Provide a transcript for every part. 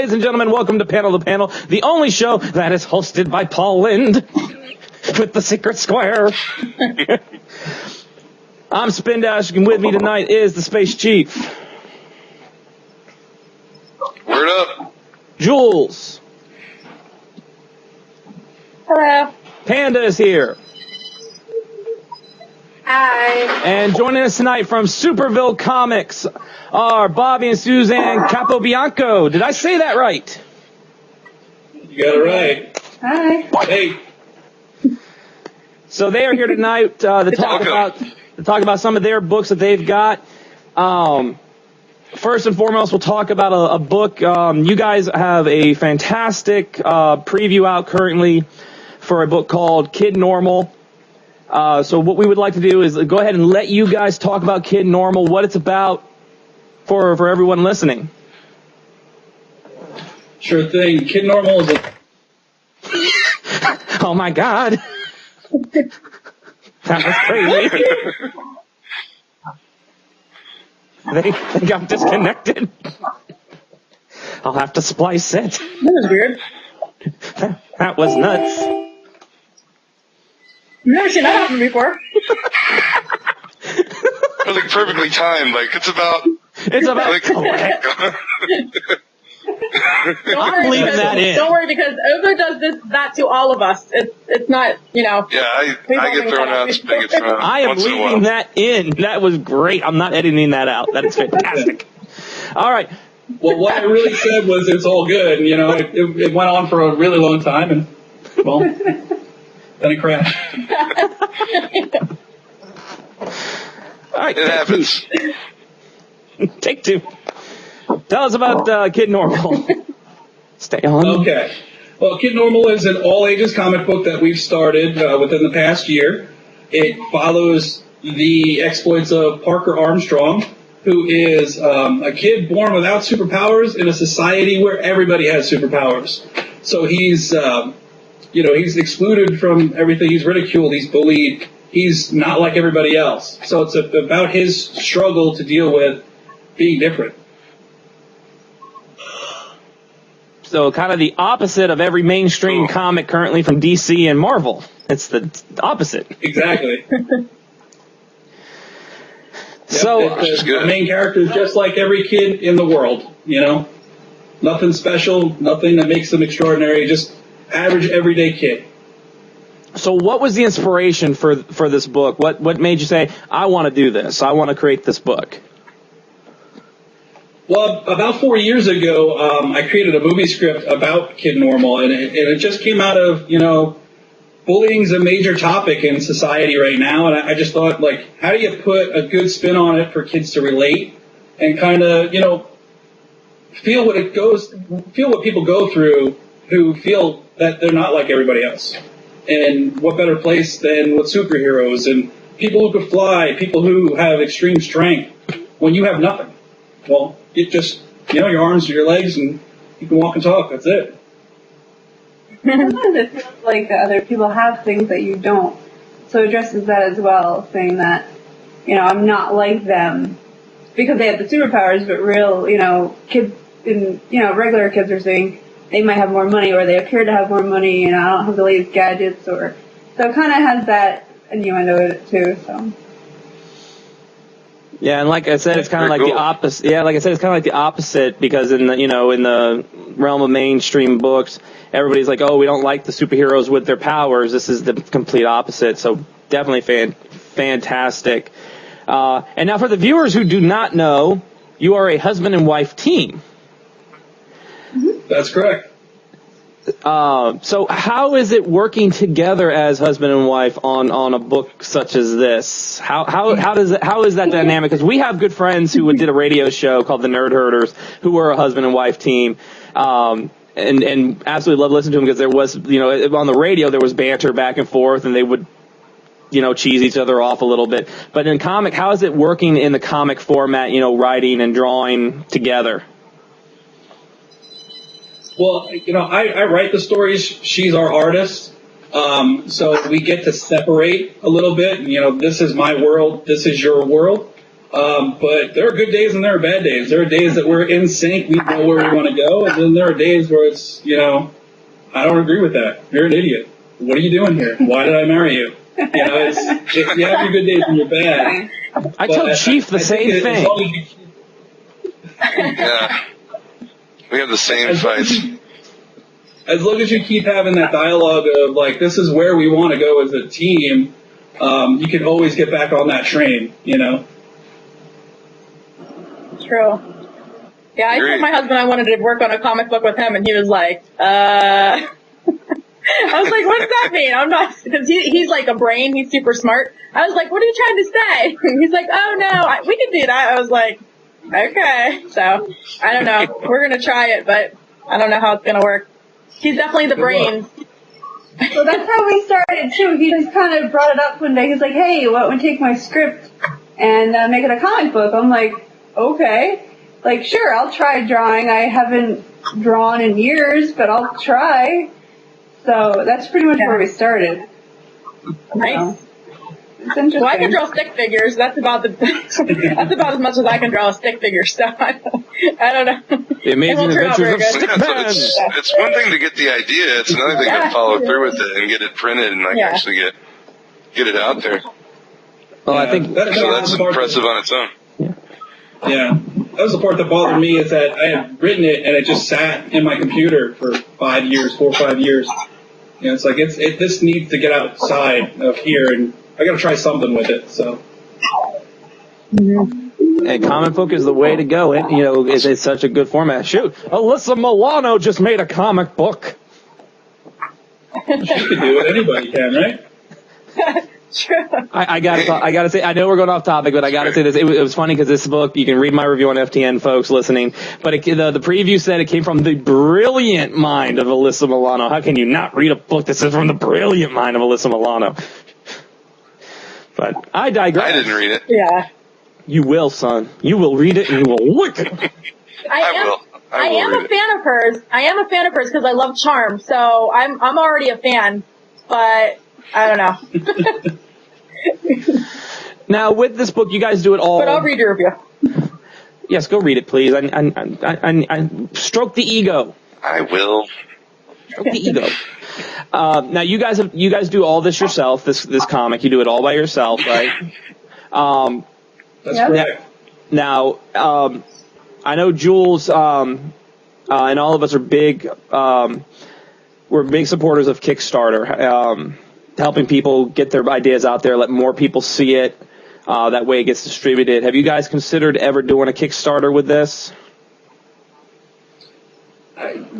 ladies and gentlemen, welcome to Panel to Panel, the only show that is hosted by Paul Lind with the Secret Square. I'm Spin Dash, and with me tonight is the Space Chief. Word up. Jules. Hello. Panda is here. Hi. And joining us tonight from Superville Comics are Bobby and Suzanne Capobianco. Did I say that right? You got it right. Hi. Hey. So they are here tonight to talk about some of their books that they've got. First and foremost, we'll talk about a book. You guys have a fantastic preview out currently for a book called Kid Normal. So what we would like to do is go ahead and let you guys talk about Kid Normal, what it's about for everyone listening. Sure thing. Kid Normal is Oh my God. That was crazy. They got disconnected. I'll have to splice it. That was weird. That was nuts. I've never seen that happen before. It was like perfectly timed. Like it's about. I'm leaving that in. Don't worry, because Ogo does that to all of us. It's not, Yeah, I get thrown out. I am leaving that in. That was great. I'm not editing that out. That is fantastic. All right. Well, what I really said was it's all good. It went on for a really long time, and well, then it crashed. All right. It happens. Take two. Tell us about Kid Normal. Stay on. Okay. Well, Kid Normal is an all-ages comic book that we've started within the past year. It follows the exploits of Parker Armstrong, who is a kid born without superpowers in a society where everybody has superpowers. So he's excluded from everything. He's ridiculed. He's bullied. He's not like everybody else. So it's about his struggle to deal with being different. So kind of the opposite of every mainstream comic currently from DC and Marvel. It's the opposite. Exactly. So the main character is just like every kid in the world, Nothing special, nothing that makes them extraordinary, just average everyday kid. So what was the inspiration for this book? What made you say, I want to do this, I want to create this book? Well, about 4 years ago, I created a movie script about Kid Normal, and it just came out of, bullying's a major topic in society right now, and I just thought, how do you put a good spin on it for kids to relate and kind of, feel what people go through who feel that they're not like everybody else. And what better place than with superheroes and people who could fly, people who have extreme strength when you have nothing. Well, it just, your arms or your legs, and you can walk and talk. That's it. Sometimes it feels like other people have things that you don't. So it addresses that as well, saying that, I'm not like them because they have the superpowers, but real, kids, regular kids are saying they might have more money or they appear to have more money, I don't have the latest gadgets, so it kind of has that innuendo in it too, so. Yeah, and like I said, it's kind of like the opposite. Yeah, like I said, it's kind of like the opposite because in the realm of mainstream books, everybody's like, oh, we don't like the superheroes with their powers. This is the complete opposite. So definitely fantastic. And now for the viewers who do not know, you are a husband and wife team. That's correct. So how is it working together as husband and wife on a book such as this? How is that dynamic? Because we have good friends who did a radio show called The Nerd Herders who were a husband and wife team. And absolutely love listening to them because there was, on the radio there was banter back and forth and they would, cheese each other off a little bit. But in comic, how is it working in the comic format, writing and drawing together? Well, I write the stories. She's our artist. So we get to separate a little bit. This is my world. This is your world. But there are good days and there are bad days. There are days that we're in sync, we know where we want to go, and then there are days where it's, I don't agree with that. You're an idiot. What are you doing here? Why did I marry you? You have your good days and your bad. I tell Chief the same thing. Yeah. We have the same fights. As long as you keep having that dialogue of, like, this is where we want to go as a team, you can always get back on that train, True. Yeah, I told my husband I wanted to work on a comic book with him, and he was like, I was like, what does that mean? I'm not, because he's like a brain, he's super smart. I was like, what are you trying to say? He's like, oh no, we can do that. I was like, okay. So, I don't know. We're going to try it, but I don't know how it's going to work. He's definitely the brains. Well, that's how we started too. He just kind of brought it up one day. He's like, hey, why don't we take my script and make it a comic book? I'm like, okay. Like, sure, I'll try drawing. I haven't drawn in years, but I'll try. So that's pretty much where we started. Nice. It's interesting. Well, I can draw stick figures. That's about as much as I can draw a stick figure. So I don't know. The Amazing Adventures of Stickman. It's one thing to get the idea. It's another thing to follow through with it and get it printed and actually get it out there. Well, I think so. That's impressive on its own. Yeah, that was the part that bothered me, is that I had written it and it just sat in my computer for 4 or 5 years. It's like this needs to get outside of here, and I got to try something with it. So, and comic book is the way to go. It's such a good format. Shoot, Alyssa Milano just made a comic book. She could do it. Anybody can, right? True. I gotta say, I know we're going off topic, but I gotta say this. It was funny because this book, you can read my review on FTN, folks listening. But the preview said it came from the brilliant mind of Alyssa Milano. How can you not read a book that says from the brilliant mind of Alyssa Milano? But I digress. I didn't read it. Yeah. You will, son. You will read it and you will lick it. I am a fan of hers. I am a fan of hers because I love Charm. So I'm already a fan, but I don't know. Now, with this book, you guys do it all. But I'll read your review. Yes, go read it, please. I stroke the ego. I will. Stroke the ego. Now, you guys do all this yourself. This comic, you do it all by yourself, right? That's correct. Now, I know Jules and all of us are big. We're big supporters of Kickstarter. Helping people get their ideas out there, let more people see it. That way it gets distributed. Have you guys considered ever doing a Kickstarter with this?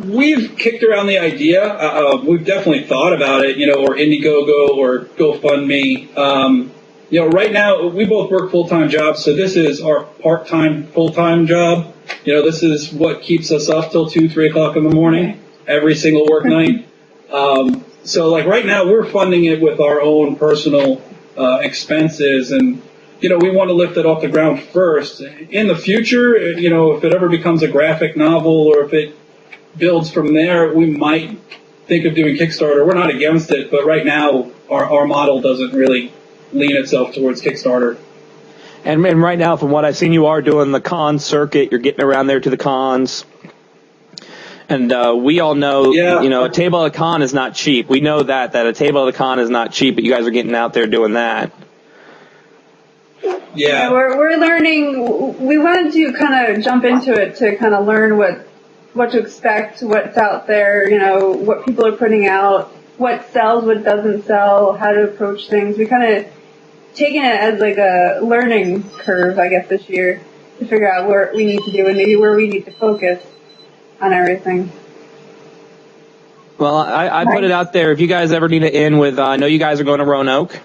We've kicked around the idea. We've definitely thought about it, or Indiegogo or GoFundMe. Right now we both work full-time jobs, so this is our part-time, full-time job. This is what keeps us up till 2, 3 o'clock in the morning, every single work night. So, like, right now, we're funding it with our own personal expenses, and, we want to lift it off the ground first. In the future, if it ever becomes a graphic novel or if it builds from there, we might think of doing Kickstarter. We're not against it, but right now, our model doesn't really lean itself towards Kickstarter. And right now, from what I've seen, you are doing the con circuit. You're getting around there to the cons. And we all know, a table at a con is not cheap. We know that a table at a con is not cheap, but you guys are getting out there doing that. Yeah, we're learning. We wanted to kind of jump into it to kind of learn what to expect, what's out there, what people are putting out, what sells, what doesn't sell, how to approach things. We kind of taken it as like a learning curve, I guess, this year to figure out what we need to do and maybe where we need to focus on everything. Well, I put it out there. If you guys ever need to end with, I know you guys are going to Roanoke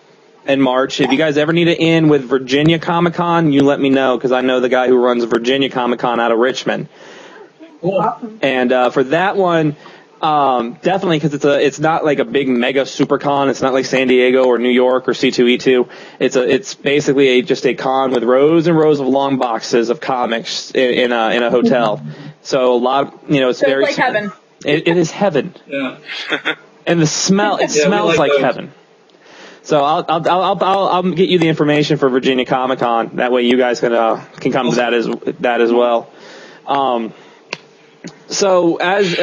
in March. If you guys ever need to end with Virginia Comic-Con, you let me know, because I know the guy who runs Virginia Comic-Con out of Richmond. Cool. Awesome. And for that one, definitely, because it's not like a big mega super con. It's not like San Diego or New York or C2E2. It's basically just a con with rows and rows of long boxes of comics in a hotel. So a lot, it's so very it's like heaven. It is heaven. Yeah. And the smell, it smells like those. heaven. So I'll get you the information for Virginia Comic Con. That way you guys can come to that as well. So as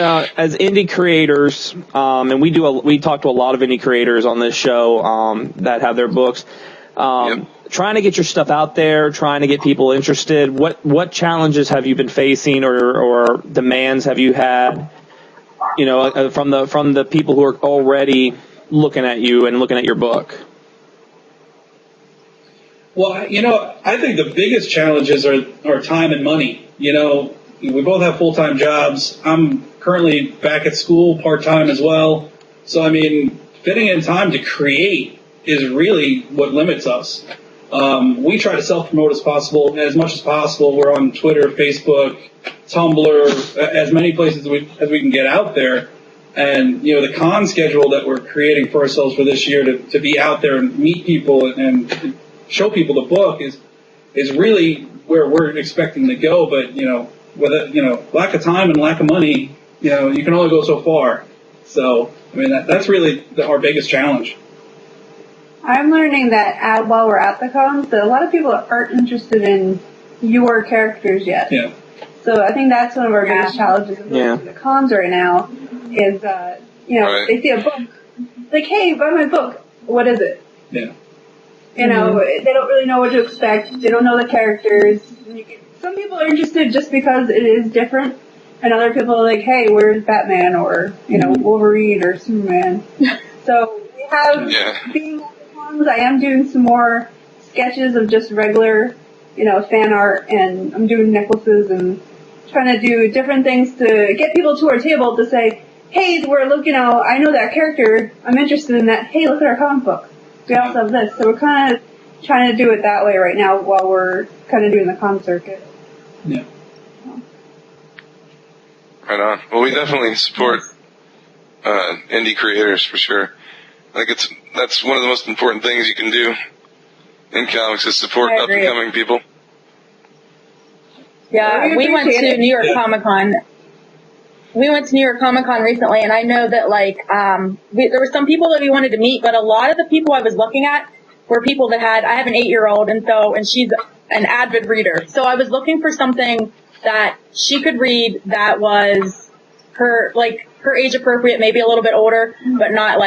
indie creators, and we talk to a lot of indie creators on this show that have their books. Trying to get your stuff out there, trying to get people interested. What challenges have you been facing, or demands have you had? From the people who are already looking at you and looking at your book. Well, I think the biggest challenges are time and money. We both have full-time jobs. I'm currently back at school part-time as well. So, fitting in time to create is really what limits us. We try to self-promote as much as possible. We're on Twitter, Facebook, Tumblr, as many places as we can get out there. And, the con schedule that we're creating for ourselves for this year to be out there and meet people and show people the book is really where we're expecting to go. But, with lack of time and lack of money, you can only go so far. So, that's really our biggest challenge. I'm learning that while we're at the cons, that a lot of people aren't interested in your characters yet. Yeah. So I think that's one of our biggest challenges in the cons right now is, they see a book, like, hey, buy my book. What is it? Yeah. They don't really know what to expect. They don't know the characters. Some people are interested just because it is different, and other people are like, hey, where's Batman or, Wolverine or Superman? So we have, being at the cons, I am doing some more sketches of just regular, fan art, and I'm doing necklaces and trying to do different things to get people to our table to say, hey, I know that character, I'm interested in that, hey, look at our comic book. We also have this. So we're kind of trying to do it that way right now while we're kind of doing the con circuit. Yeah. Right on. Well, we definitely support indie creators for sure. I think that's one of the most important things you can do in comics is support up and coming people. Yeah, we went to New York Comic Con. We went to New York Comic Con recently, and I know that there were some people that we wanted to meet, but a lot of the people I was looking at were people that I have an 8-year-old, and she's an avid reader. So I was looking for something that she could read that was her age appropriate, maybe a little bit older, but not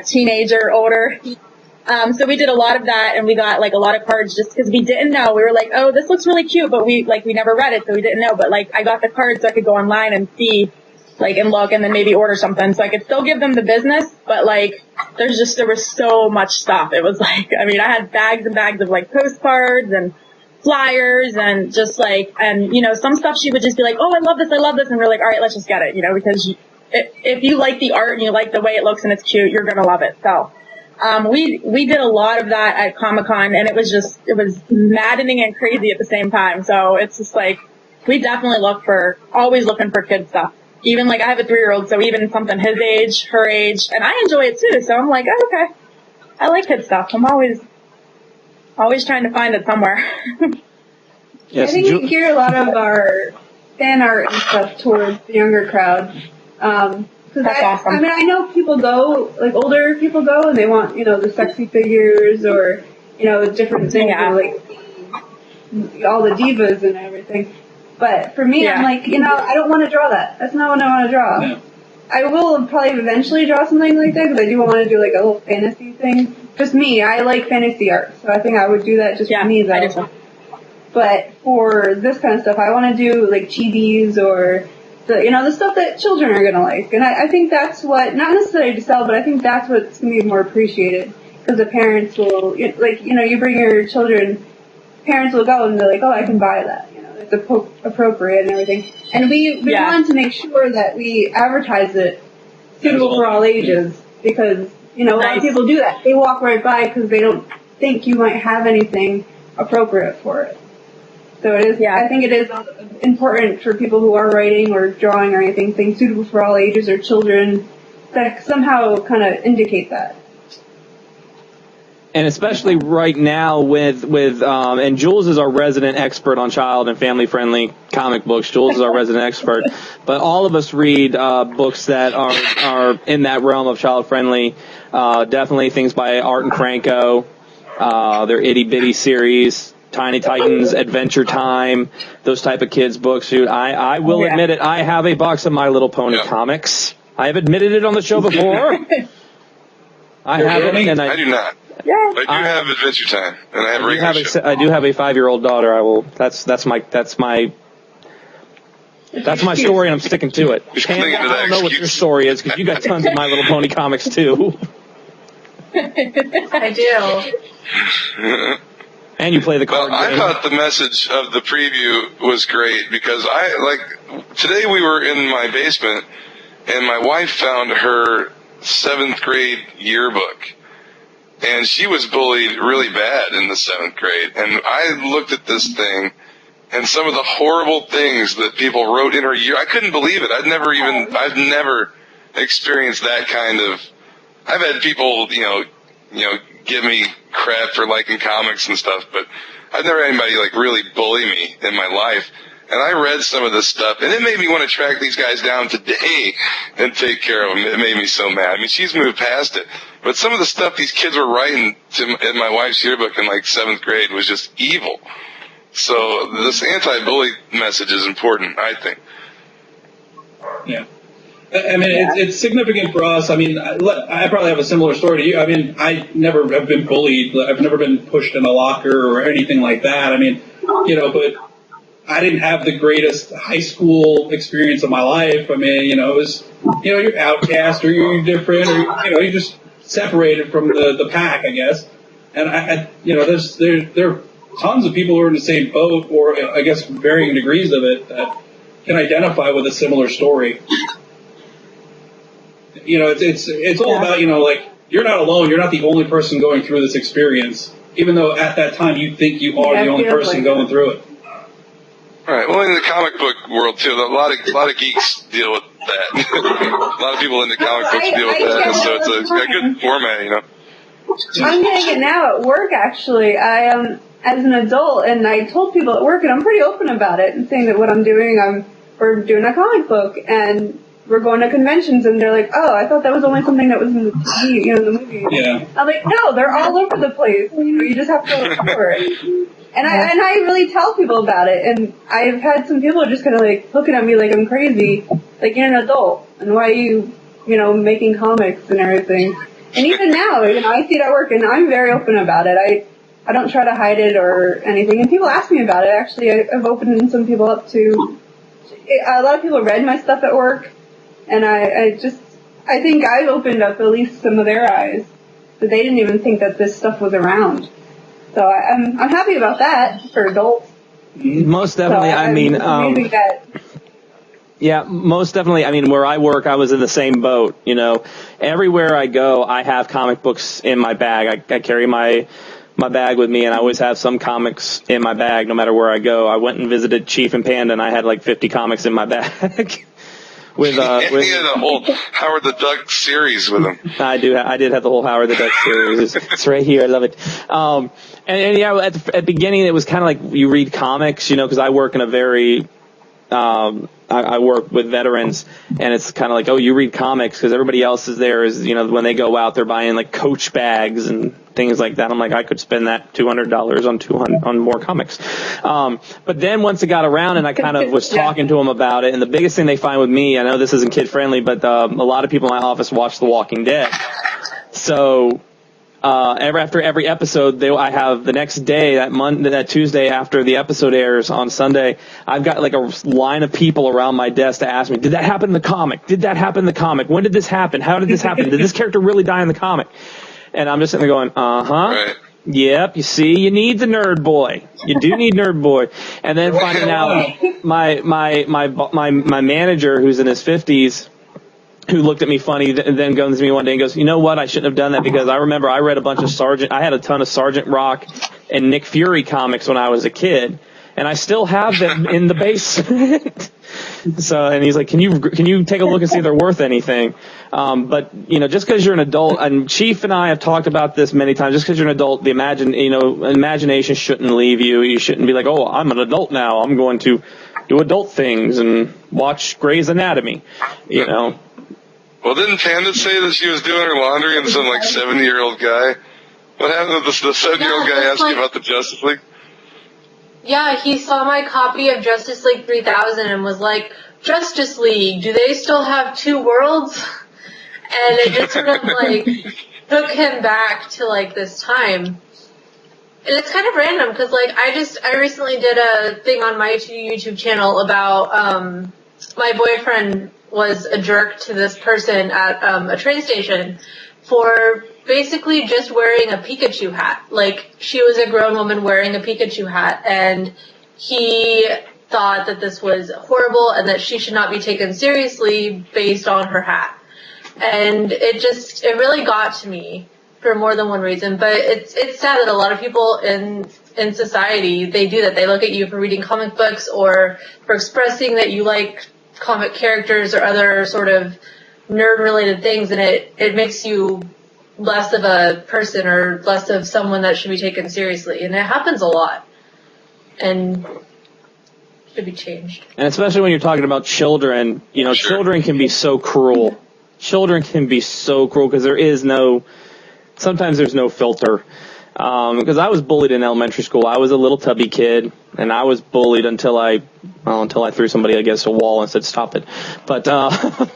teenager older. So we did a lot of that, and we got a lot of cards just because we didn't know. We were like, oh, this looks really cute, but we never read it, so we didn't know. But I got the cards so I could go online and see, and look, and then maybe order something. So I could still give them the business, but there was so much stuff. It was I had bags and bags of postcards and flyers and just some stuff she would just be like, oh, I love this, and we're like, all right, let's just get it, because if you like the art and you like the way it looks and it's cute, you're gonna love it. So. We did a lot of that at Comic-Con, and it was maddening and crazy at the same time. So it's just we definitely always looking for kid stuff. Even I have a 3-year-old, so even something his age, her age, and I enjoy it too. So I'm like, oh, okay, I like kid stuff. I'm always trying to find it somewhere. Yes, I think we gear a lot of our fan art and stuff towards the younger crowd. That's awesome. I know people go, older people go, and they want, the sexy figures or, different things, all the divas and everything. But for me, I'm I don't want to draw that. That's not what I want to draw. Yeah. I will probably eventually draw something like that, because I do want to do, a little fantasy thing. Just me, I like fantasy art, so I think I would do that just for me, though. I do. But for this kind of stuff, I want to do, chibis or... the stuff that children are going to like. And I think that's what, not necessarily to sell, but I think that's what's going to be more appreciated. Because the parents will, you bring your children, parents will go and they're like, oh, I can buy that. It's appropriate and everything. And we want to make sure that we advertise it suitable for all ages. Because, a lot of people do that. They walk right by because they don't think you might have anything appropriate for it. So it is. I think it is important for people who are writing or drawing or anything, things suitable for all ages or children, that somehow kind of indicate that. And especially right now with and Jules is our resident expert on child and family friendly comic books. Jules is our resident expert, but all of us read books that are in that realm of child friendly. Definitely things by Art and Franco, their Itty Bitty series, Tiny Titans, Adventure Time, those type of kids books. Dude, I will admit it. I have a box of My Little Pony comics. I have admitted it on the show before. I have it, and I do not. Yeah. I do have Adventure Time, and I have regular show. I do have a 5-year-old daughter. I will. That's my story, and I'm sticking to it. Pam, I don't know what your story is because you got tons of My Little Pony comics too. I do. And you play the card game. I thought the message of the preview was great because today we were in my basement, and my wife found her 7th grade yearbook. And she was bullied really bad in the 7th grade. And I looked at this thing and some of the horrible things that people wrote in her year. I couldn't believe it. I've never experienced that kind of. I've had people, give me crap for liking comics and stuff, but I've never had anybody really bully me in my life. And I read some of this stuff, and it made me want to track these guys down today and take care of them. It made me so mad. I mean, she's moved past it. But some of the stuff these kids were writing in my wife's yearbook in 7th grade was just evil. So this anti-bully message is important, I think. Yeah. I mean, it's significant for us. I mean, I probably have a similar story to you. I mean, I never have been bullied. I've never been pushed in a locker or anything like that. I mean, but I didn't have the greatest high school experience of my life. I mean, it was, you're outcast or you're different or, you're just separated from the pack, I guess. And there are tons of people who are in the same boat or I guess varying degrees of it that can identify with a similar story. It's all about, you're not alone. You're not the only person going through this experience, even though at that time you think you are the only person going through it. All right. Well, in the comic book world too, a lot of geeks deal with that. A lot of people in the comic books deal with that, so it's a good format, I'm getting it now at work. Actually, I as an adult, and I told people at work, and I'm pretty open about it, and saying that what I'm doing, we're doing a comic book, and we're going to conventions, and they're like, "Oh, I thought that was only something that was in the TV, the movie." Yeah. I'm like, "No, they're all over the place. You just have to look for it." And I really tell people about it, and I've had some people just kind of looking at me like I'm crazy, like you're an adult, and why are you, making comics and everything. And even now, I see it at work, and I'm very open about it. I don't try to hide it or anything. And people ask me about it. Actually, I've opened some people up to. A lot of people read my stuff at work, and I think I've opened up at least some of their eyes that they didn't even think that this stuff was around. So I'm happy about that for adults. Most definitely. Yeah, most definitely. I mean, where I work, I was in the same boat. Everywhere I go, I have comic books in my bag. I carry my bag with me, and I always have some comics in my bag, no matter where I go. I went and visited Chief and Panda, and I had 50 comics in my bag. With he had a whole Howard the Duck series with him. I did have the whole Howard the Duck series. It's right here. I love it. And yeah, at the beginning, it was kind of like you read comics, because I work in a very, I work with veterans, and it's kind of like, oh, you read comics because everybody else is there is, when they go out, they're buying Coach bags and things like that. I'm like, I could spend that $200 on more comics. But then once it got around and I kind of was talking to them about it, and the biggest thing they find with me, I know this isn't kid friendly, but a lot of people in my office watch The Walking Dead. So, after every episode, I have the next day, that Tuesday after the episode airs on Sunday, I've got a line of people around my desk to ask me, did that happen in the comic? Did that happen in the comic? When did this happen? How did this happen? Did this character really die in the comic? And I'm just sitting there going, Right. Yep, you see, you need the nerd boy. You do need nerd boy. And then finding out my manager, who's in his 50s, who looked at me funny, and then goes to me one day and goes, you know what, I shouldn't have done that because I remember I read I had a ton of Sergeant Rock and Nick Fury comics when I was a kid, and I still have them in the basement. So, and he's like, can you take a look and see if they're worth anything? But, just because you're an adult, and Chief and I have talked about this many times, just because you're an adult, imagination shouldn't leave you. You shouldn't be like, oh, I'm an adult now, I'm going to do adult things and watch Grey's Anatomy, Well, didn't Panda say that she was doing her laundry and some 70-year-old guy? What happened to the 7-year-old guy asking about the Justice League? Yeah, he saw my copy of Justice League 3000 and was like, Justice League, do they still have two worlds? And it just sort of took him back to this time. And it's kind of random because I recently did a thing on my YouTube channel about my boyfriend was a jerk to this person at a train station for basically just wearing a Pikachu hat. She was a grown woman wearing a Pikachu hat, and he thought that this was horrible and that she should not be taken seriously based on her hat. And it really got to me for more than one reason. But it's sad that a lot of people in society, they do that. They look at you for reading comic books or for expressing that you like comic characters or other sort of nerd-related things, and it makes you less of a person or less of someone that should be taken seriously. And it happens a lot. And should be changed. And especially when you're talking about children, Sure. Children can be so cruel. Children can be so cruel because sometimes there's no filter. Because I was bullied in elementary school. I was a little tubby kid, and I was bullied until I threw somebody against a wall and said, stop it. But so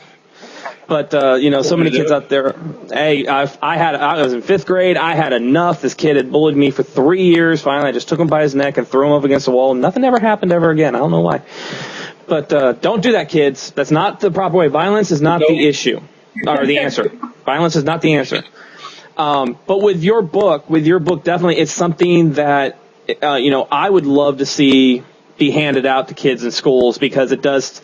many kids out there. Hey, I was in 5th grade. I had enough. This kid had bullied me for 3 years. Finally, I just took him by his neck and threw him up against the wall. Nothing ever happened ever again. I don't know why. But don't do that, kids. That's not the proper way. Violence is not the issue or the answer. Violence is not the answer. But with your book, definitely it's something that, I would love to see be handed out to kids in schools because it does,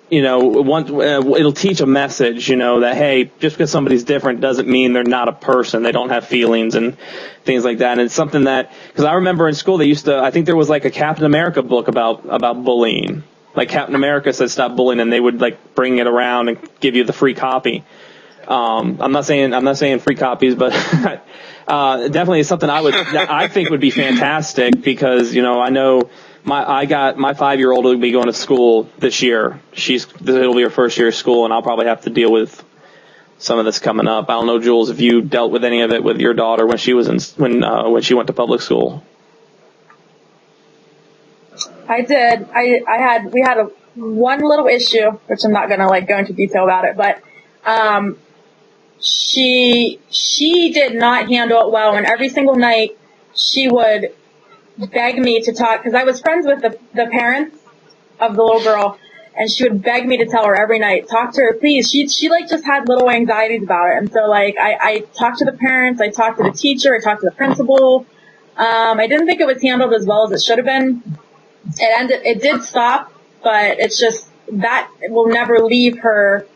it'll teach a message, that, hey, just because somebody's different doesn't mean they're not a person. They don't have feelings and things like that. And it's something that, because I remember in school I think there was a Captain America book about bullying. Captain America said stop bullying, and they would bring it around and give you the free copy. I'm not saying free copies, but definitely it's something I think would be fantastic because, I know my 5-year-old will be going to school this year. It'll be her first year of school, and I'll probably have to deal with some of this coming up. I don't know, Jules, if you dealt with any of it with your daughter when she was when she went to public school. I did. We had one little issue, which I'm not gonna go into detail about it, but she did not handle it well, and every single night she would beg me to talk, because I was friends with the parents of the little girl, and she would beg me to tell her every night, talk to her, please. She just had little anxieties about it, and so I talked to the parents, I talked to the teacher, I talked to the principal. I didn't think it was handled as well as it should have been. It did stop, but it's just that will never leave her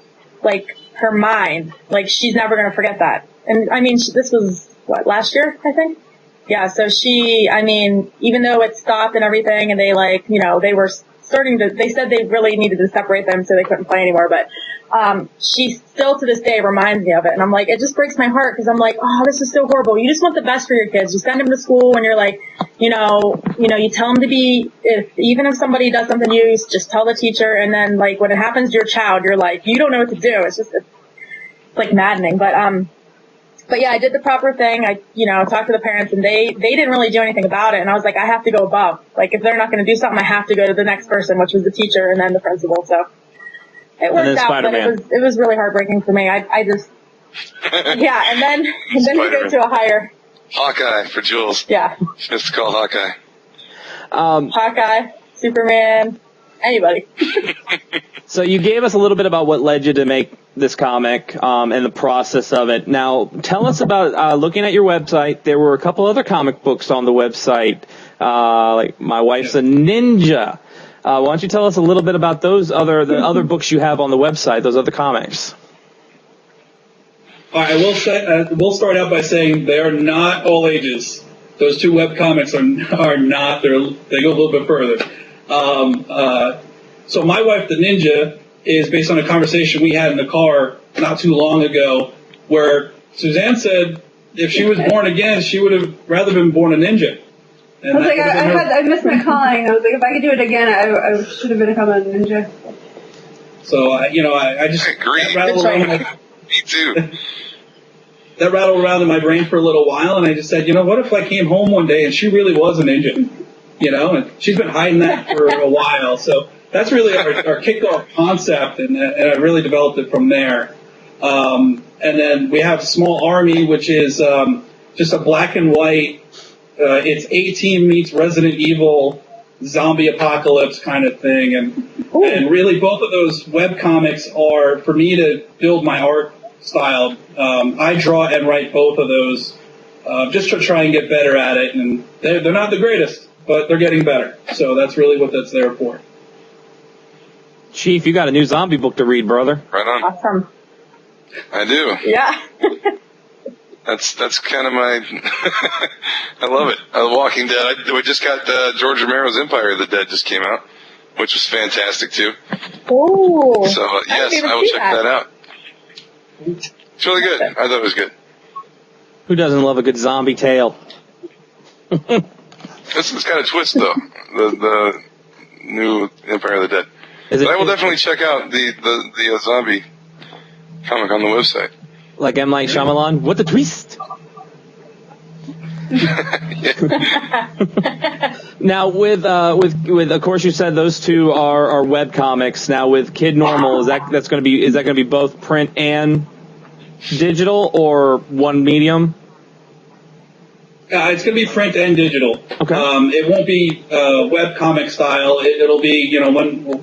her mind. She's never going to forget that. And I mean, this was last year, I think? Yeah. So even though it stopped and everything, and they they were they said they really needed to separate them so they couldn't play anymore, but she still to this day reminds me of it. And I'm it just breaks my heart because I'm oh, this is so horrible. You just want the best for your kids. You send them to school and you're you tell them to be, even if somebody does something to you, just tell the teacher. And then when it happens to your child, you're you don't know what to do. It's maddening. But yeah, I did the proper thing. I talked to the parents, and they didn't really do anything about it. And I was I have to go above. If they're not going to do something, I have to go to the next person, which was the teacher and then the principal. So it worked out, Spider-Man. But it was really heartbreaking for me. I just, yeah. And then we go to a higher. Hawkeye for Jules. Yeah. She has to call Hawkeye. Hawkeye, Superman, anybody. So you gave us a little bit about what led you to make this comic and the process of it. Now, tell us about looking at your website. There were a couple other comic books on the website, My Wife's a Ninja. Why don't you tell us a little bit about the other books you have on the website, those other comics? All right, I will say we'll start out by saying they are not all ages. Those two web comics are not. They go a little bit further. So My Wife the Ninja is based on a conversation we had in the car not too long ago, where Suzanne said if she was born again, she would have rather been born a ninja. And I was like, I missed my calling. I was like, if I could do it again, I should have become a ninja. So, I just agree. Me too. That rattled around in my brain for a little while, and I just said, what if I came home one day and she really was a ninja? And she's been hiding that for a while. So that's really our kickoff concept, and I really developed it from there. And then we have Small Army, which is just a black and white. It's A-Team meets Resident Evil, zombie apocalypse kind of thing, and really both of those web comics are for me to build my art style. I draw and write both of those just to try and get better at it, and they're not the greatest, but they're getting better. So that's really what that's there for. Chief, you got a new zombie book to read, brother. Right on. Awesome. I do. Yeah. That's kind of my. I love it. The Walking Dead. We just got George Romero's Empire of the Dead just came out, which was fantastic too. Ooh. So yes, I will check that out. It's really good. I thought it was good. Who doesn't love a good zombie tale? This is kind of twist though. The new Empire of the Dead. But I will definitely check out the zombie comic on the website. Like M. Night Shyamalan, what the twist? Now, with of course you said those two are web comics. Now with Kid Normal, is that going to be both print and digital, or one medium? It's going to be print and digital. Okay. It won't be web comic style. It'll be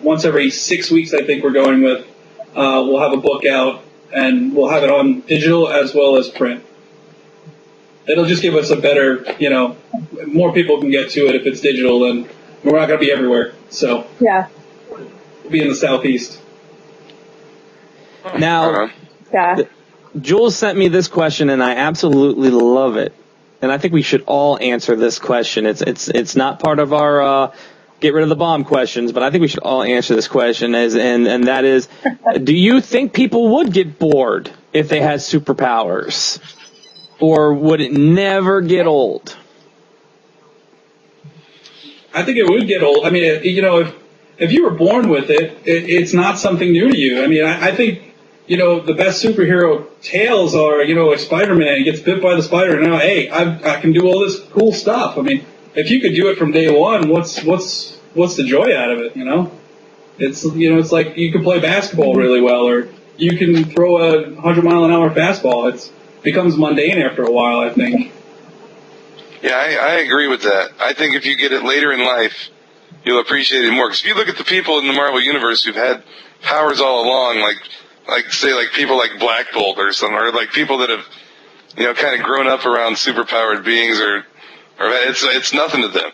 once every 6 weeks. I think we're going with. We'll have a book out. And we'll have it on digital as well as print. It'll just give us a better, more people can get to it if it's digital, and we're not going to be everywhere. So yeah, we'll be in the southeast. Now, yeah. Jules sent me this question, and I absolutely love it. And I think we should all answer this question. It's not part of our get rid of the bomb questions, but I think we should all answer this question, and that is, do you think people would get bored if they had superpowers? Or would it never get old? I think it would get old. I mean, if you were born with it, it's not something new to you. I mean, I think, the best superhero tales are, like Spider-Man gets bit by the spider, and now, hey, I can do all this cool stuff. I mean, if you could do it from day one, what's the joy out of it? It's it's like you can play basketball really well, or you can throw a 100-mile-an-hour fastball. It becomes mundane after a while, I think. Yeah, I agree with that. I think if you get it later in life, you'll appreciate it more. Because if you look at the people in the Marvel Universe who've had powers all along, like people like Black Bolt or something, or like people that have, kind of grown up around superpowered beings, or it's nothing to them.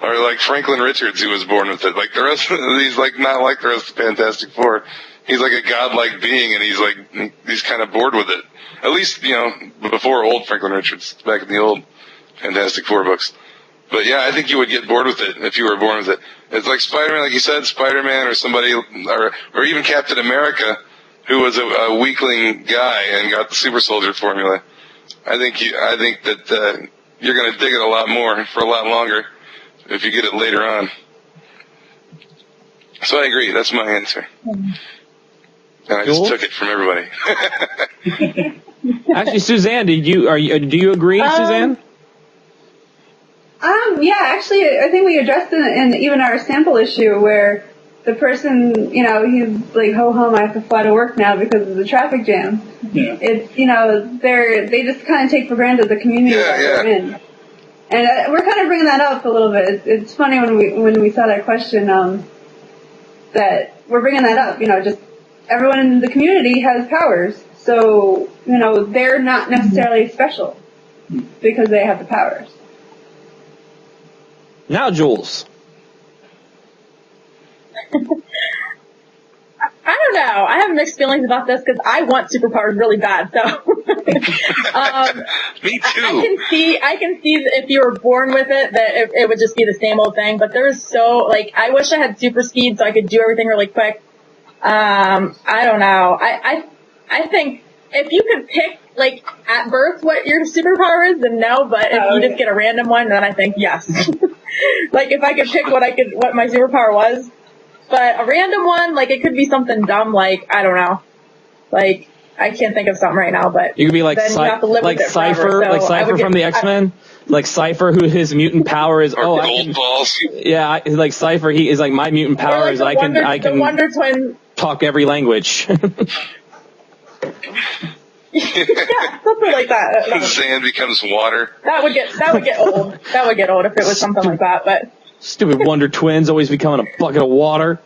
Or like Franklin Richards, who was born with it. Like the rest of he's like not like the rest of the Fantastic Four. He's like a godlike being, and he's kind of bored with it. At least, before old Franklin Richards, back in the old Fantastic Four books. But yeah, I think you would get bored with it if you were born with it. It's like Spider-Man, like you said, Spider-Man, or somebody, or even Captain America, who was a weakling guy and got the super soldier formula. I think that you're going to dig it a lot more for a lot longer if you get it later on. So I agree. That's my answer. And I just took it from everybody. Actually, Suzanne, do you agree, Suzanne? Yeah, actually, I think we addressed it in even our sample issue where the person, he's like, ho hum, I have to fly to work now because of the traffic jam. Yeah. It's, they just kind of take for granted the community that they're in. And we're kind of bringing that up a little bit. It's funny when we saw that question, that we're bringing that up, just everyone in the community has powers. So, they're not necessarily special because they have the powers. Now, Jules. I don't know. I have mixed feelings about this because I want superpowers really bad. So Me too. I can see that if you were born with it, that it would just be the same old thing. But there's I wish I had super speed so I could do everything really quick. I don't know. I think if you could pick, like, at birth what your superpower is, then no, but if you just get a random one, then I think yes. Like, if I could pick what my superpower was, but a random one, like, it could be something dumb, like, I don't know. Like, I can't think of something right now, but you could be like Cypher from the X-Men. Like Cypher, who his mutant power is. Or gold balls. Yeah, like Cypher, he is like my mutant power like is I can the Wonder Twin. Talk every language. Yeah, something like that. The sand becomes water. That would get old. That would get old if it was something like that. But stupid Wonder Twins always becoming a bucket of water.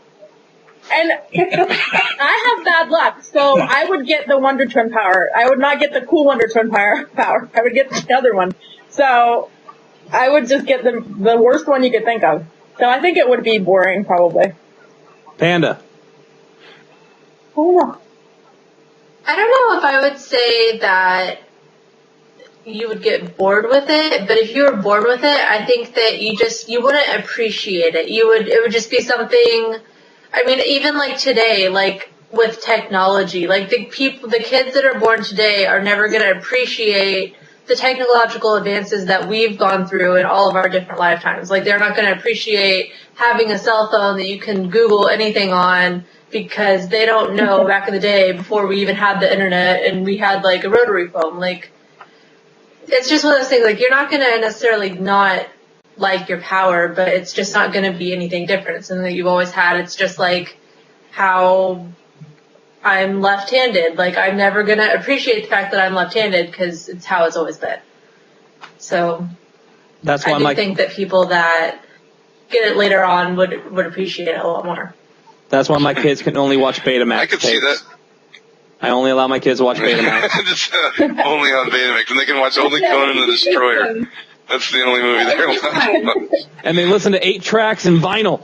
And I have bad luck, so I would get the Wonder Twin power. I would not get the cool Wonder Twin power. I would get the other one. So I would just get the worst one you could think of. So I think it would be boring, probably. Panda. Oh. I don't know if I would say that you would get bored with it, but if you were bored with it, I think that you wouldn't appreciate it. It would just be something. I mean, even like today, like with technology, like the kids that are born today are never going to appreciate the technological advances that we've gone through in all of our different lifetimes. Like, they're not going to appreciate having a cell phone that you can Google anything on, because they don't know back in the day, before we even had the internet and we had like a rotary phone. Like, it's just one of those things, like, you're not going to necessarily not like your power, but it's just not going to be anything different. It's something that you've always had. It's just like how I'm left-handed. Like, I'm never going to appreciate the fact that I'm left-handed because it's how it's always been. So that's why I think that people that get it later on would appreciate it a lot more. That's why my kids can only watch Betamax. I could see that. I only allow my kids to watch Betamax. Just, only on Betamax, and they can watch only Conan the Destroyer. That's the only movie they're watching. And they listen to 8 tracks and vinyl.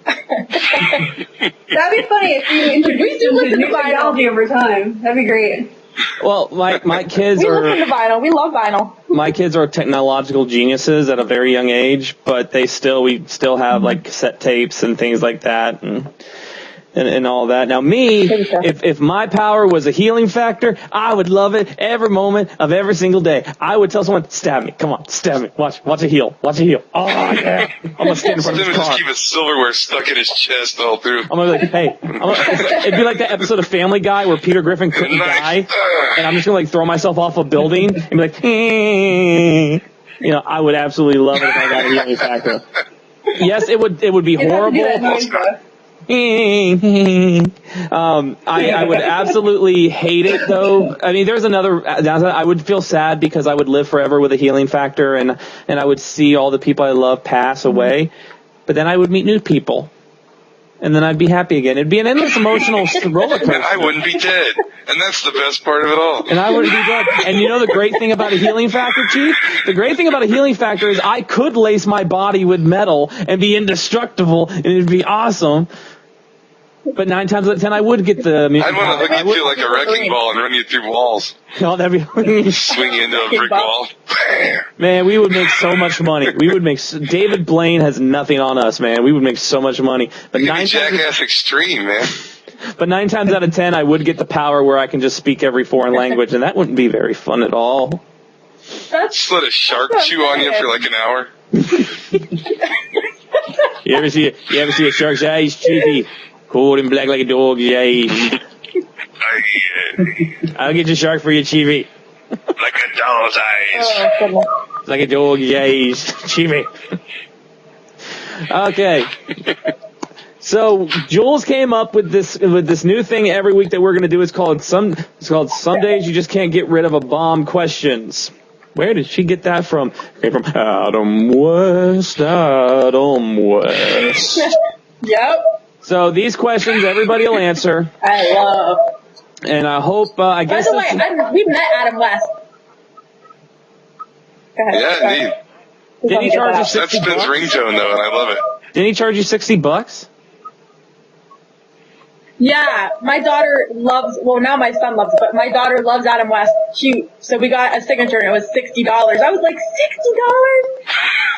That'd be funny if you introduced them to new technology over time. That'd be great. Well, my kids We are. listen to vinyl. We love vinyl. My kids are technological geniuses at a very young age, but we still have like cassette tapes and things like that, and all that. Now me, if my power was a healing factor, I would love it every moment of every single day. I would tell someone, stab me, come on, stab me, watch a heal. Oh yeah, I'm gonna stand in front of this car. Just keep his silverware stuck in his chest all through. I'm gonna be like, hey, it'd be like that episode of Family Guy where Peter Griffin couldn't die, and I'm just gonna like throw myself off a building and be like, I would absolutely love it if I got a healing factor. Yes, it would be horrible. I would absolutely hate it, though. I mean, there's another downside. I would feel sad because I would live forever with a healing factor, and I would see all the people I love pass away. But then I would meet new people, and then I'd be happy again. It'd be an endless emotional roller coaster. And I wouldn't be dead, and that's the best part of it all. And I wouldn't be dead. And you know the great thing about a healing factor, Chief? The great thing about a healing factor is I could lace my body with metal and be indestructible, and it'd be awesome. But 9 times out of 10, I would get the. I'd want to hook you to like a wrecking ball and run you through walls. Oh, that'd be. Swing you into a brick wall. Bam. Man, we would make so much money. David Blaine has nothing on us, man. We would make so much money. But Jackass Extreme, man. But 9 times out of 10, I would get the power where I can just speak every foreign language, and that wouldn't be very fun at all. Just let a shark chew on you for like an hour. You ever see a shark's eyes, Chiefy? Cold and black like a dog's eyes. I'll get your shark for you, Chiefy. Like a doll's eyes. Oh, Like a dog's eyes, Chiefy. Okay. So Jules came up with this new thing every week that we're going to do. It's called Some Days You Just Can't Get Rid of a Bomb Questions. Where did she get that from? It came from Adam West. Yep. So these questions everybody will answer. I love. And I hope, I guess. By the way, we've met Adam West. Go ahead. Yeah, indeed. Did he charge you $60? That's Spin's ringtone, though, and I love it. Didn't he charge you $60? Yeah, my daughter loves, well, now my son loves it, but my daughter loves Adam West. So we got a signature and it was $60. I was like, $60?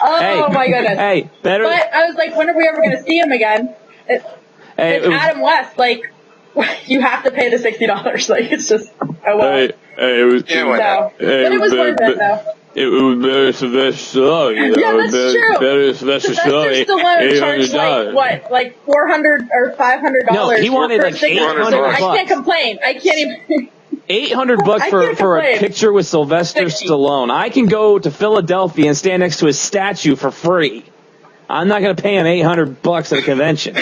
Oh my goodness. Hey, better. But I was like, when are we ever going to see him again? It's Adam West. Like, you have to pay the $60. Like, it's just, oh well. Hey, it was. Yeah, why not? But it was worth it, though. It was better Sylvester Stallone. Yeah, that's true. Better Sylvester Sylvester Stallone charged like $400 or $500. No, he wanted like $800. I can't complain. I can't even. $800 for a picture with Sylvester Stallone. I can go to Philadelphia and stand next to his statue for free. I'm not going to pay him $800 at a convention.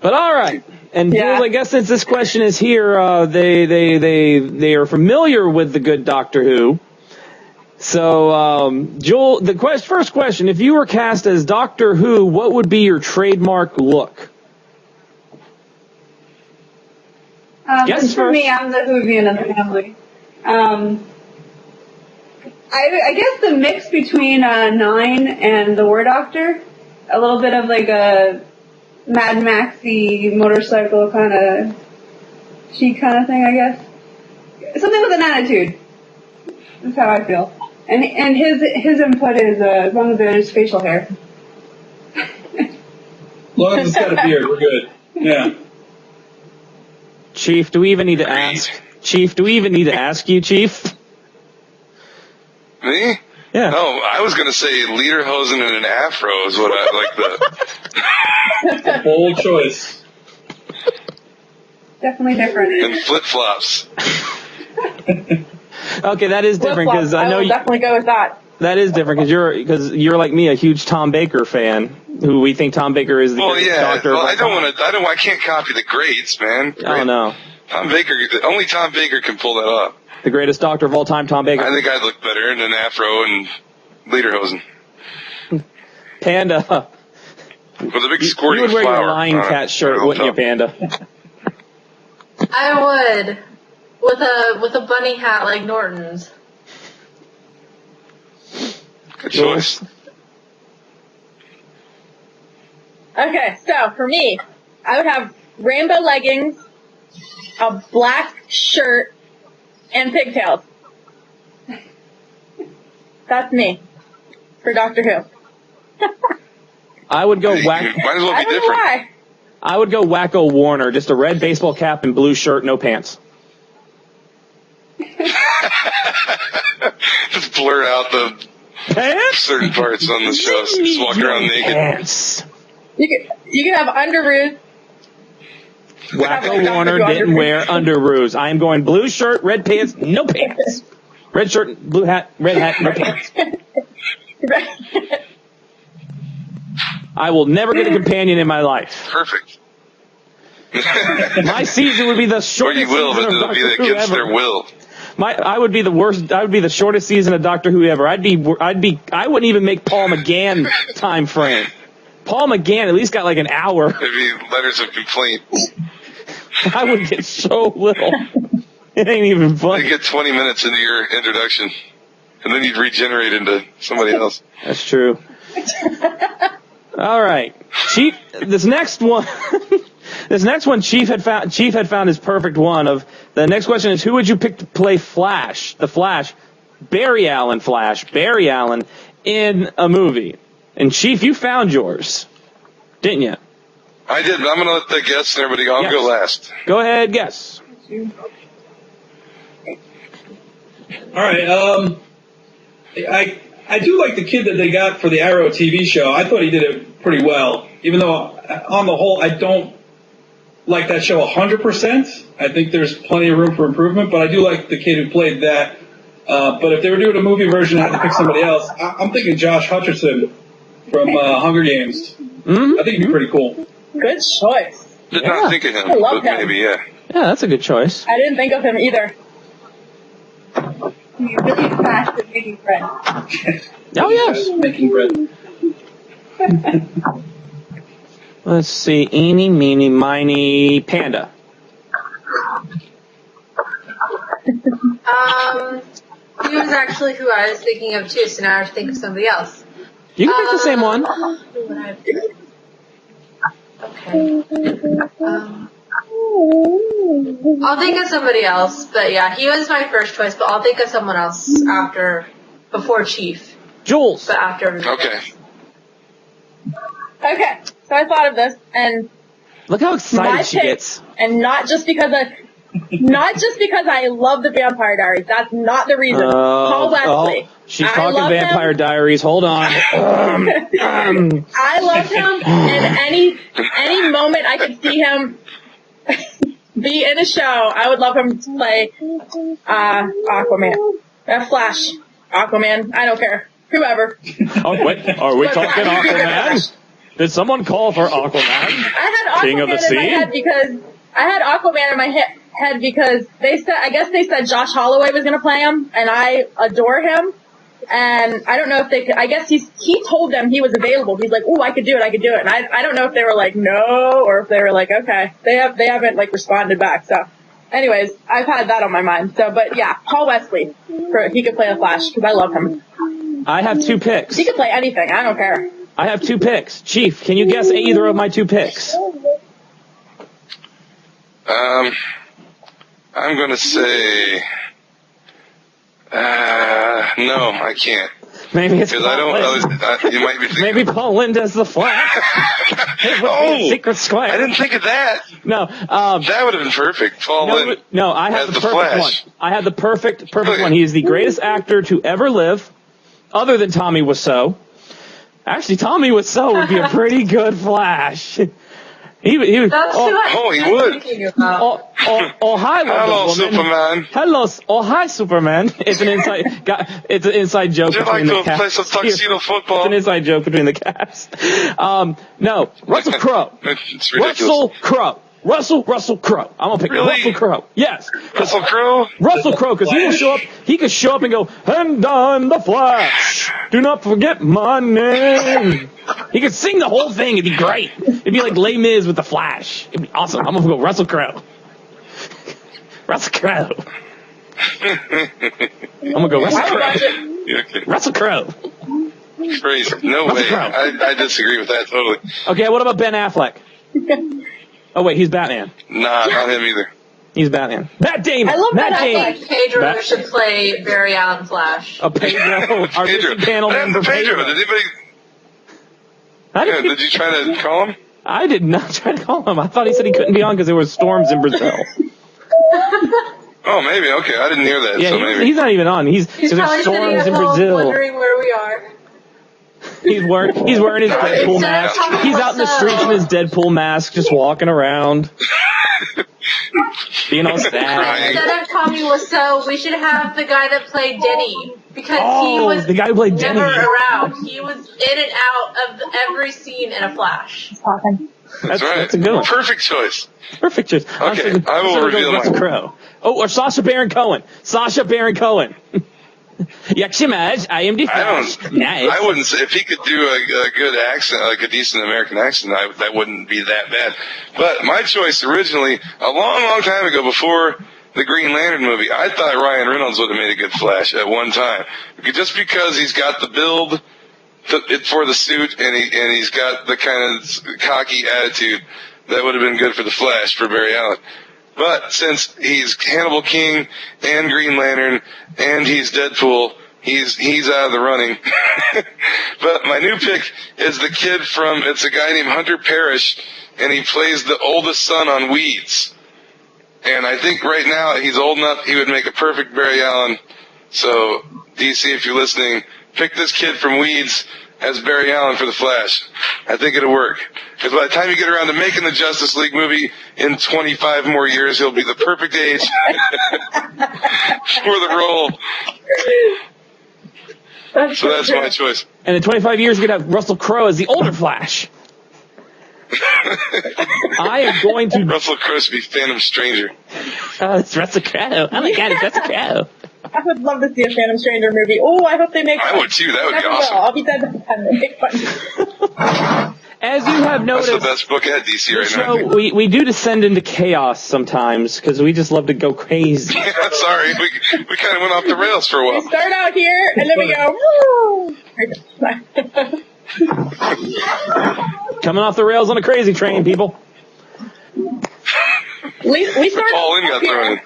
But all right. And Jules, I guess since this question is here, they are familiar with the good Doctor Who. So, Joel, the first question, if you were cast as Doctor Who, what would be your trademark look? For me, I'm the Whovian of the family. I guess the mix between Nine and the War Doctor, a little bit of like a Mad Maxy motorcycle kind of chic kind of thing, I guess. Something with an attitude. That's how I feel. And his input is as long as there's facial hair. As long as it's got a beard, we're good. Yeah. Chief, do we even need to ask? Chief, do we even need to ask you, Chief? Me? Yeah. No, I was going to say lederhosen and an afro is what I like the... Bold choice. Definitely different. And flip-flops. Okay, that is different because I know I will definitely go with that. That is different because you're like me, a huge Tom Baker fan, who we think Tom Baker is the doctor. Well, I can't copy the greats, man. Oh no. Only Tom Baker can pull that off. The greatest doctor of all time, Tom Baker. I think I'd look better in an afro and lederhosen. Panda. With a big squirting You would wear flower. your Lion Cat shirt, wouldn't you, Panda? I would. With a bunny hat like Norton's. Good choice. Okay, so for me, I would have rainbow leggings, a black shirt, and pigtails. That's me for Doctor Who. I would go Might as well I be don't know different. why. I would go Wacko Warner, just a red baseball cap and blue shirt, no pants. Just blur out the Pants? certain parts on the show. So just walk around naked. Pants. You can have underoos. Wacko Warner didn't wear underoos. I am going blue shirt, red pants, no pants. Red shirt, blue hat, red hat, no pants. I will never get a companion in my life. Perfect. My season would be the Or shortest you will, season but of it'll be Doctor Who against ever. their will. I would be the worst. I would be the shortest season of Doctor Who ever. I wouldn't even make Paul McGann time frame. Paul McGann at least got like an hour. There'd be letters of complaint. I would get so little. It ain't even You funny. get 20 minutes into your introduction, and then you'd regenerate into somebody else. That's true. All right, Chief. This next one, Chief had found his perfect one. Of the next question is, who would you pick to play Flash? The Flash, Barry Allen, in a movie. And Chief, you found yours, didn't you? I did, but I'm going to let the guests and everybody. I'll Yes. go last. Go ahead, guess. All right. I do like the kid that they got for the Arrow TV show. I thought he did it pretty well, even though on the whole I don't like that show 100%. I think there's plenty of room for improvement, but I do like the kid who played that. But if they were doing a movie version, I had to pick somebody else. I'm thinking Josh Hutcherson from Hunger Games. Mm-hmm. I think he'd be pretty cool. Good choice. Did Yeah. not think of him, I love but him. maybe, yeah. Yeah, that's a good choice. I didn't think of him either. He's really fast at making friends. Oh yes. Making bread. Let's see. Eeny, meeny, miny, Panda. He was actually who I was thinking of too, so now I have to think of somebody else. You can pick the same one. Who would I pick? Okay. I'll think of somebody else, but yeah, he was my first choice, but I'll think of someone else before Chief. Jules. But after. Okay. Okay, so I thought of this, and Look how my excited she pick, gets. and not just because I love the Vampire Diaries. That's not the reason. Paul Wesley. She's I talking love Vampire him. Diaries. Hold on. I love him, and any moment I could see him be in a show, I would love him to play Aquaman, Flash, Aquaman. I don't care, whoever. Oh, wait. Are we talking Aquaman? Did someone call for Aquaman? I had King of the Aquaman in my Sea? head because I had Aquaman in my head because they said Josh Holloway was going to play him, and I adore him. And I don't know if they could, I guess he told them he was available. He's like, "Ooh, I could do it. And I don't know if they were like, no, or if they were like, okay. They haven't like responded back. So anyways, I've had that on my mind. So, but yeah, Paul Wesley, he could play the Flash because I love him. I have 2 picks. He could play anything. I don't care. I have 2 picks. Chief, can you guess either of my 2 picks? I'm going to say, no, I can't. Maybe it's Because I Paul don't, Lynde. you might be thinking, Maybe Paul Lynde as the Flash. It would be a secret square. I didn't think of that. No, That would have been perfect. Paul Lynde. no, I have as the the perfect Flash. one. I have the perfect one. He is the greatest actor to ever live, other than Tommy Wiseau. Actually, Tommy Wiseau would be a pretty good Flash. He would. That's who he I'm would. thinking about. Oh, hi, Wonder Hello, Woman. Superman. Hello. Oh, hi, Superman. It's an inside joke Would you between like the to play cast. some tuxedo It's football? an inside joke between the cast. No, Russell Crowe. It's ridiculous. Russell Crowe. I'm gonna pick Really? Russell Crowe. Yes. Russell Crowe? Russell Crowe, because he will show up. He could show up and go, "And I'm the Flash. Do not forget my name." He could sing the whole thing. It'd be great. It'd be like Les Mis with the Flash. It'd be awesome. I'm gonna go Russell Crowe. Russell Crowe. I'm gonna go Russell Crowe. Okay. Russell Crowe. Crazy. No Russell way. Crowe. I disagree with that totally. Okay, what about Ben Affleck? Oh wait, he's Batman. Nah, not him either. He's Batman. Matt Damon. I love Matt Ben I Damon. think Pedro should play Barry Allen Flash. A Pedro. Our Pedro. missing panel member Pedro. Did anybody? Did you try to call him? I did not try to call him. I thought he said he couldn't be on because there were storms in Brazil. Oh, maybe. Okay, I didn't hear that. Yeah, so maybe. he's not even on. He's He's there's probably sitting storms at in home Brazil. wondering where we are. He's wearing his Deadpool Instead of mask. Tommy He's out in the Wiseau. streets in his Deadpool mask, just walking around, being all sad. Crying. Instead of Tommy Wiseau, we should have the guy that played Denny. Because he Oh, was the guy who played never Denny. around. He was in and out of every scene in a Flash. That's right. That's a good one. Perfect choice. Perfect choice. Okay, I will reveal Russell mine. Crowe. Oh, or Sacha Baron Cohen. Sacha Baron Cohen. Yakshimaj, I am the Flash. Nice. I wouldn't say if he could do a good accent, like a decent American accent, that wouldn't be that bad. But my choice originally, a long time ago, before the Green Lantern movie, I thought Ryan Reynolds would have made a good Flash at one time, just because he's got the build for the suit and he's got the kind of cocky attitude that would have been good for the Flash for Barry Allen. But since he's Hannibal King and Green Lantern and he's Deadpool, he's out of the running. But my new pick is the kid it's a guy named Hunter Parrish, and he plays the oldest son on Weeds. And I think right now he's old enough, he would make a perfect Barry Allen. So, DC, if you're listening, pick this kid from Weeds as Barry Allen for the Flash. I think it'll work. Because by the time you get around to making the Justice League movie in 25 more years, he'll be the perfect age for the role. So that's my choice. And in 25 years, you're going to have Russell Crowe as the older Flash. I am going to... Russell Crowe should be Phantom Stranger. Oh, it's Russell Crowe. Oh my God, it's Russell Crowe. I would love to see a Phantom Stranger movie. Oh, I hope they make I would too. That would be Never will. awesome. I'll be dead by the time they make fun. As you have That's noticed, the best book at DC the right now. I show, think. we do descend into chaos sometimes because we just love to go crazy. Yeah, sorry, we kind of went off the rails for a We while. start out here, and then we go, woo! Coming off the rails on a crazy train, people. We started. Paul Lynn got thrown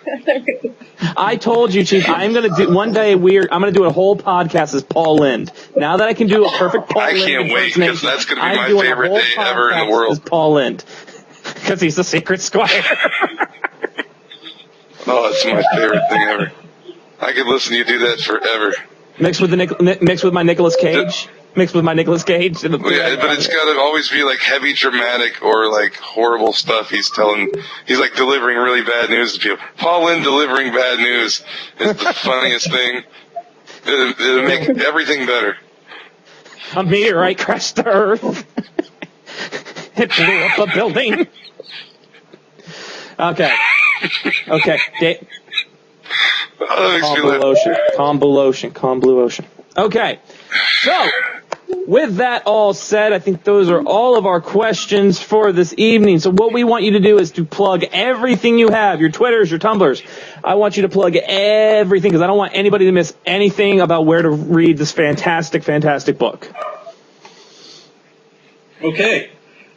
in. I told you, Chief, I'm gonna do one day. I'm gonna do a whole podcast as Paul Lind. Now that I can do a perfect Paul Lind I can't wait, because that's going to be I'm my favorite day ever in the world. As Paul Lind, because he's the secret squire. Oh, it's my favorite thing ever. I could listen to you do that forever. Mixed with my Nicolas Cage. Mixed with my Nicolas Cage. Yeah, but it's got to always be like heavy dramatic or like horrible stuff he's telling. He's like delivering really bad news to people. Paul Lynn delivering bad news is the funniest thing. It'll make everything better. A meteorite crashed the Earth. It blew up a building. Okay. Calm blue ocean. Okay. So, with that all said, I think those are all of our questions for this evening. So what we want you to do is to plug everything you have, your Twitters, your Tumblrs. I want you to plug everything because I don't want anybody to miss anything about where to read this fantastic, fantastic book. Okay.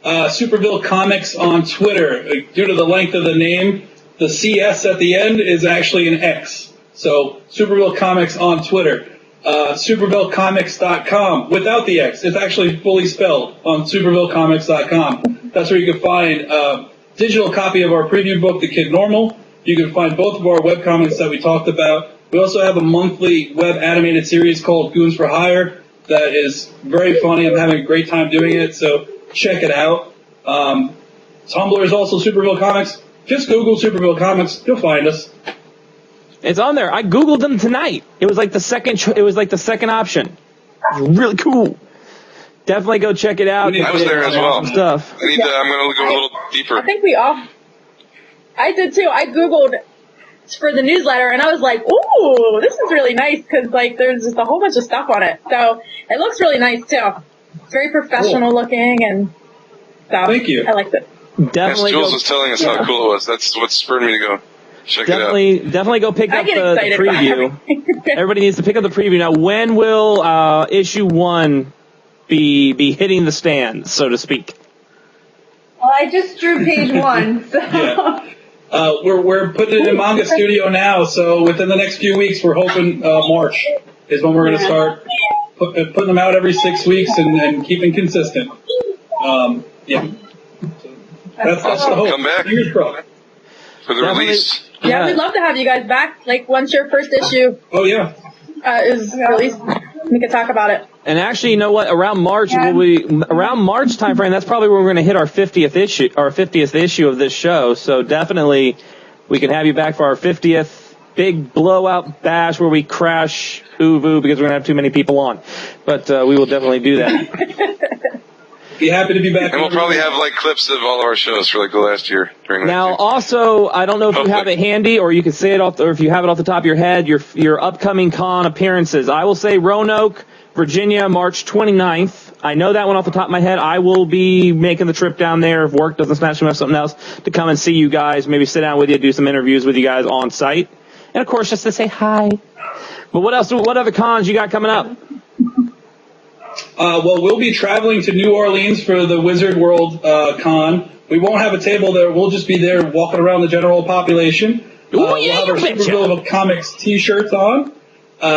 Superville Comics on Twitter. Due to the length of the name, the CS at the end is actually an X. So, Superville Comics on Twitter. SupervilleComics.com without the X. It's actually fully spelled on SupervilleComics.com. That's where you can find a digital copy of our preview book, The Kid Normal. You can find both of our webcomics that we talked about. We also have a monthly web animated series called Goons for Hire that is very funny. I'm having a great time doing it, so check it out. Tumblr is also Superville Comics. Just Google Superville Comics. You'll find us. It's on there. I Googled them tonight. It was like the second option. It was really cool. Definitely go check it out. I was there as well. Stuff. I'm going to go a little deeper. I think we all. I did too. I Googled for the newsletter and I was like, ooh, this is really nice because like there's just a whole bunch of stuff on it. So it looks really nice too. It's very professional looking and stuff. Thank you. I liked it. Definitely. Yes, Jules was telling us how cool it was. That's what spurred me to go. Definitely go pick up the preview. Everybody needs to pick up the preview. Now, when will issue 1 be hitting the stands, so to speak? Well, I just drew page 1, so... Yeah. We're putting it in Manga Studio now, so within the next few weeks, we're hoping March is when we're going to start putting them out every 6 weeks and keeping consistent. Yeah. That's the hope. Come back Fingers crossed. for the release. Yeah, we'd love to have you guys back. Like once your first issue is released, we could talk about it. And actually, you know what? Around March time frame, that's probably where we're going to hit our 50th issue of this show. So definitely, we can have you back for our 50th big blowout bash where we crash Uvu because we're going to have too many people on. But we will definitely do that. Be happy to be back. And we'll probably have like clips of all of our shows for like the last year. Now, also, I don't know if you have it handy or you can say it off, or if you have it off the top of your head, your upcoming con appearances. I will say Roanoke, Virginia, March 29th. I know that one off the top of my head. I will be making the trip down there if work doesn't snatch me up something else to come and see you guys, maybe sit down with you, do some interviews with you guys on site. And of course, just to say hi. But what else? What other cons you got coming up? Well, we'll be traveling to New Orleans for the Wizard World Con. We won't have a table there. We'll just be there walking around the general population. We'll have our Superville Comics T-shirts on.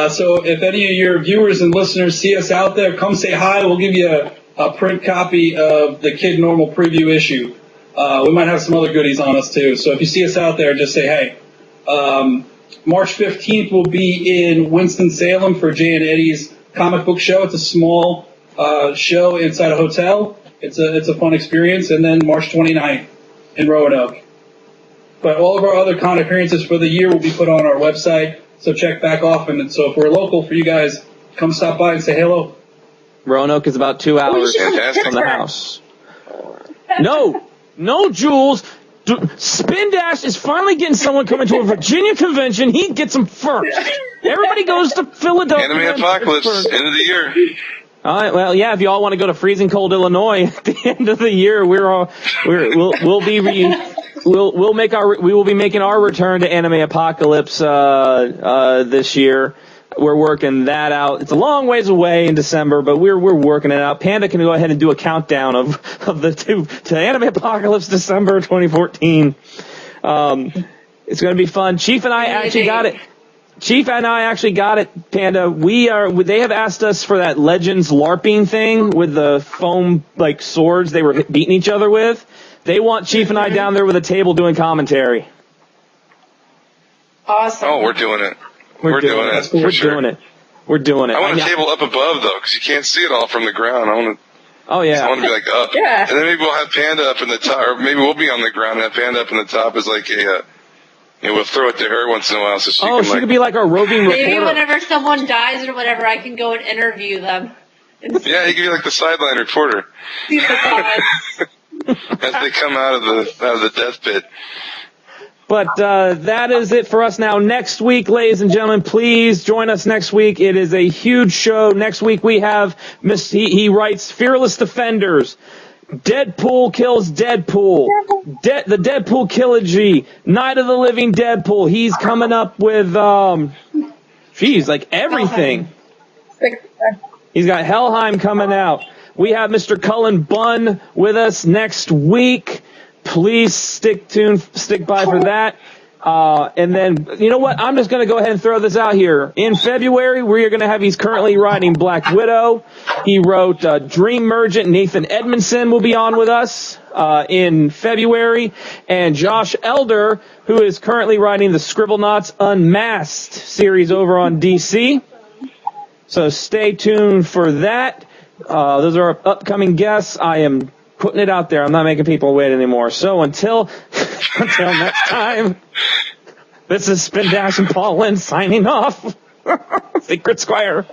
So if any of your viewers and listeners see us out there, come say hi. We'll give you a print copy of the Kid Normal preview issue. We might have some other goodies on us, too. So if you see us out there, just say hey. March 15th, we'll be in Winston-Salem for Jay and Eddie's comic book show. It's a small show inside a hotel. It's a fun experience. And then March 29th in Roanoke. But all of our other con appearances for the year will be put on our website, so check back often. And so if we're local for you guys, come stop by and say hello. Roanoke is about 2 hours from the house. No, Jules. Spin Dash is finally getting someone coming to a Virginia convention. He gets them first. Everybody goes to Philadelphia. Anime Apocalypse, end of the year. All right, well, yeah, if y'all want to go to freezing cold Illinois at the end of the year, we will be making our return to Anime Apocalypse this year. We're working that out. It's a long ways away in December, but we're working it out. Panda can go ahead and do a countdown of the two to Anime Apocalypse December 2014. It's going to be fun. Chief and I actually got it. Panda. They have asked us for that Legends LARPing thing with the foam like swords they were beating each other with. They want Chief and I down there with a table doing commentary. Awesome. Oh, we're doing it. We're doing it. We're doing it. We're doing it. I want a table up above though, because you can't see it all from the ground. I want to. Oh yeah. I want to be like up. Yeah. And then maybe we'll have Panda up in the top, or maybe we'll be on the ground and have Panda up in the top as like a. We'll throw it to her once in a while so she can. She could be like our roving reporter. Maybe whenever someone dies or whatever, I can go and interview them. Yeah, he could be like the sideline reporter. See the gods. As they come out of the death pit. But that is it for us now. Next week, ladies and gentlemen, please join us next week. It is a huge show. Next week we have he writes Fearless Defenders, Deadpool kills Deadpool, the Deadpool Trilogy, Night of the Living Deadpool. He's coming up with like everything. He's got Helheim coming out. We have Mr. Cullen Bunn with us next week. Please stick by for that. And then, you know what? I'm just going to go ahead and throw this out here. In February, he's currently writing Black Widow. He wrote Dream Merchant. Nathan Edmondson will be on with us in February. And Josh Elder, who is currently writing the Scribblenauts Unmasked series over on DC. So stay tuned for that. Those are our upcoming guests. I am putting it out there. I'm not making people wait anymore. So until next time, this is Spin Dash and Paul Lynn signing off. Secret Squire.